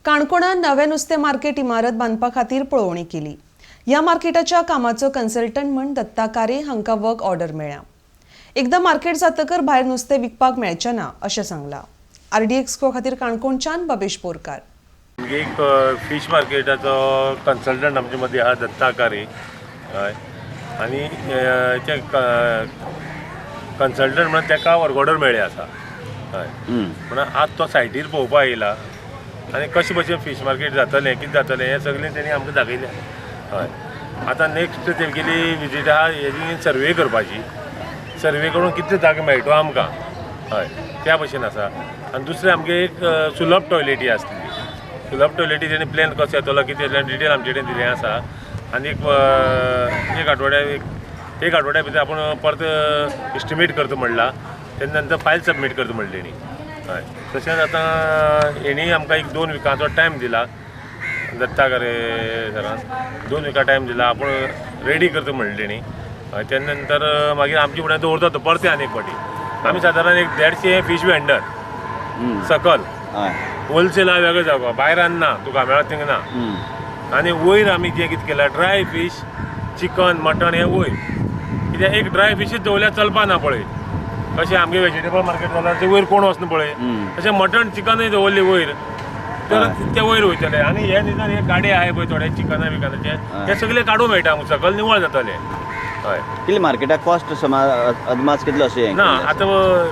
काणकोणात नवे नुस्तें मार्केट इमारत बांदपा खातीर पळोवणी केली। ह्या मार्केटाच्या कामाचो कन्सल्टंट म्हण दत्ता कारे हांकां वर्क ऑर्डर मेळ्ळ्या। एकदा मार्केट जातकर भायर नुस्तें विकपाक मेळचें ना अशें सांगलां। आरडी एक्सपो खातीर काणकोणच्यान बाबेश बोरकार। एक फिश मार्केटाचो कन्सल्टंट आमचे मदीं आहा दत्ता कारे हय आनी ते कन्सल्टंट म्हणून ताका वर्क ऑर्डर मेळ्ळें आसा हय म्हणून आज तो सायटीर पळोवपाक येयला आनी कशें भशेन फीश मार्केट जातलें कितें जातलें हें सगळें तेणी आमकां दाखयलें हय। आतां नेक्स्ट तेगेली विजीट आहा हेजी सर्वे करपाची, सर्वे करून कितले जागो मेळटो आमकां हय त्या भशेन आसा। आनी दुसरें आमगे एक सुलभ टॉयलेटी आसतली, सुलभ टॉयलेटी तेणी प्लॅन कसो येतलो कितें डिटेल आमचे कडेन दिलें आसा। आनी एक आठवड्या भितर आपूण परत एस्टिमेट करता म्हणला, तेन्ना नंतर फायल सबमीट करता म्हणलें तेणी हय। तशेंच आतां हेणी आमकां एक 2 विकांचो टायम दिला, दत्ता कारे सरान 2 विकां टायम दिला, आपूण रेडी करता म्हणलें तेणी हय। तेन्ना नंतर मागीर आमचे फुडें दवरता तो परते आनी एक फावटी आमी सादारण एक 150 फीश वेंडर सकल होलसेला वेगळो जावपा, भायर ना तुका मेळत थिंग ना। आनी वयर आमी जें कितें केलां ड्राय फीश, चिकन, मटन हें वयर, कित्याक एक ड्राय फिशूच दवरल्यार चलपा ना पळय। अशें आमगे वेजिटेबल मार्केट जाल्यार ते वयर कोण वचना पळय, तशें मटन चिकनूय दवरली वयर तर ते वयर वयतले। आनी हे दिसान हे गाडे आहाय पळय थोडे चिकना बिकनाचे ते सगळे काडूं मेळटा, सकल निवळ जातले हय। कितले मार्केटाक कॉस्ट अदमास कितलो अशें ना आतां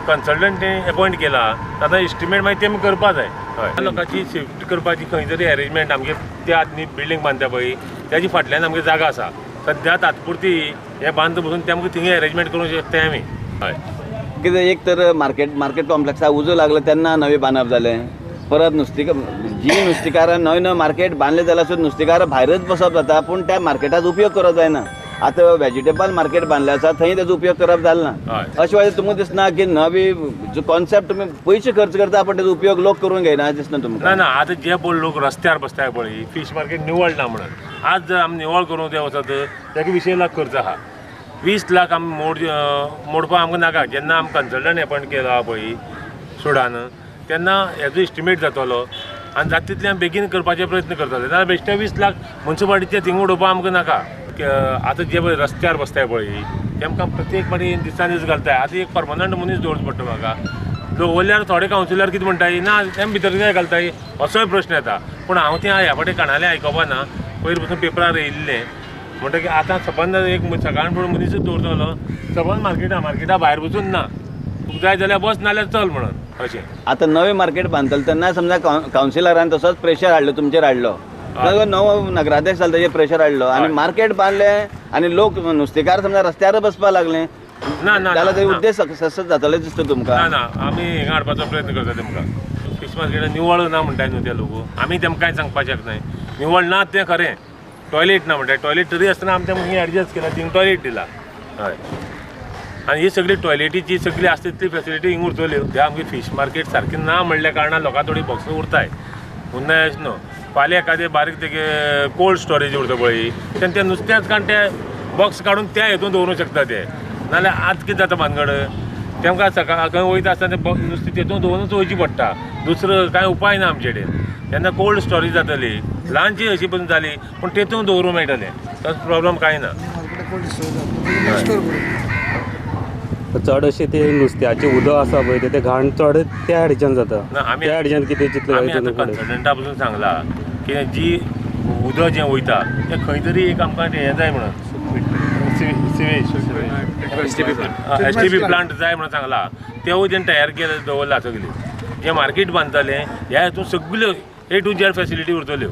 कन्सल्टंट अपॉयंट केला, आतां एस्टिमेट मागीर तेमी करपा जाय हय। लोकांची सेफ्टी करपाची खंय तरी अरेंजमेंट आमगे त्या न्ही बिल्डींग बांदता पळय त्याची फाटल्यान आमगे जागा आसा, सद्या तात्पुरती हे बांद बसून ते आमकां थिंगा अरेंजमेंट करूंक शकता आमी हय। कितें एक तर मार्केट कॉम्प्लेक्साक उजो लागलो तेन्ना नवें बांदप जालें, परत जी नुस्तेकारां नवें मार्केट बांदलें जाल्यार सुद्दां नुस्तेकार भायरच बसप जाता, पूण त्या मार्केटाचो उपयोग करप जायना। आतां वेजिटेबल मार्केट बांदलें आसा थंय ताजो उपयोग करप जालना। अशें वेळार तुमकां दिसना की नवी जो कॉन्सेप्ट तुमी पयशे खर्च करता पण ताजो उपयोग लोक करून घेयना दिसना तुमकां? ना आतां जे पळय लोक रस्त्यार बसताय पळय फीश मार्केट निवळ ना म्हणून, आज जर आमी निवळ करूंक ते वचत ताका 20 लाख खर्च आहा। 20 लाख आमी मोडपा आमकां नाका। जेन्ना आमी कन्सल्टंट अपॉयंट केला पळय सुडान तेन्ना हेजो एस्टिमेट जातलो आनी जाता तितले आमी बेगीन करपाचे प्रयत्न करतले, जाल्यार बेश्टे 20 लाख म्युन्सिपालिटीचे थिंगा उडोवपा आमकां नाका। आतां जे पळय रस्त्यार बसताय पळय तेमकां प्रत्येक फावटी दिसान दीस घालताय। आतां एक परमनंट मनीस दवरचो पडटा म्हाका, दवरल्यार थोडे कावन्सिलर कितें म्हणटाय ना तेम भितर कितें घालताय असोय प्रश्न येता। पूण हांव तें ह्या फावटी कानाले आयकपा ना, पयर पसून पेपरार येयल्लें म्हणटकीर आतां सबंद एक सकाळीं फुडें मनीसूच दवरतलो, सबंद मार्केटा भायर वचून ना, तुका जाय जाल्यार बस नाल्यार चल म्हणून अशें। आतां नवें मार्केट बांदतले तेन्ना समजा कावन्सिलरान तसोच प्रेशर हाडलो तुमचेर हाडलो, नवो नगराध्यक्ष जालो ताजेर प्रेशर हाडलो आनी मार्केट बांदलें आनी लोक नुस्तेकार समजा रस्त्यार बसपाक लागले जाल्यार ते उद्देश सक्सेस जातले दिसता तुमकां? ना आमी हिंगा हाडपाचो प्रयत्न करता तेमकां। फीश मार्केटान निवळ ना म्हणटाय न्हू ते लोक, आमी तेमकां कांय सांगपाक शकनाय। निवळ ना तें खरें, टॉयलेट ना म्हणटाय, टॉयलेट तरी आसतना आमी तेमकां हिंगा एडजस्ट केला, थिंगा टॉयलेट दिला हय। आनी ही सगळी टॉयलेटीची सगळी आसता तितली फेसिलिटी हिंगा उरतल्यो। ते आमगे फीश मार्केट सारकें ना म्हणल्या कारणान लोकां थोडी बॉक्स उरताय, उरनाय अशें न्हू। फाल्यां एखादें बारीक तेगे कोल्ड स्टोरेज उरता पळय तेन्ना ते नुस्त्याच कारण ते बॉक्स काडून त्या हितून दवरूंक शकता ते, नाल्यार आज कितें जाता भानगड तेमकां सकाळ खंय वयता आसतना ते नुस्तें तेतून दवरूनच वयची पडटा, दुसरो कांय उपाय ना आमचे कडेन। तेन्ना कोल्ड स्टोरेज जातली, ल्हानशी अशी पसून जाली पूण तेतून दवरूंक मेळटलें, तसो प्रॉब्लम कांय ना। चड अशें ते नुस्त्याचें उदक आसा पळय ते घाण चड त्या हाडच्यान जाता, त्या हाडच्यान कितें चितलें आतां कन्सल्टंटा पसून सांगला की जी उदक जें वयता तें खंय तरी एक आमकां हें जाय म्हणून STP प्लांट जाय म्हणून सांगला, तेवूय तेणें तयार केले दवरला सगळी। जे मार्केट बांदतलें ह्या हितून सगळ्यो A to Z फेसिलिटी उरतल्यो।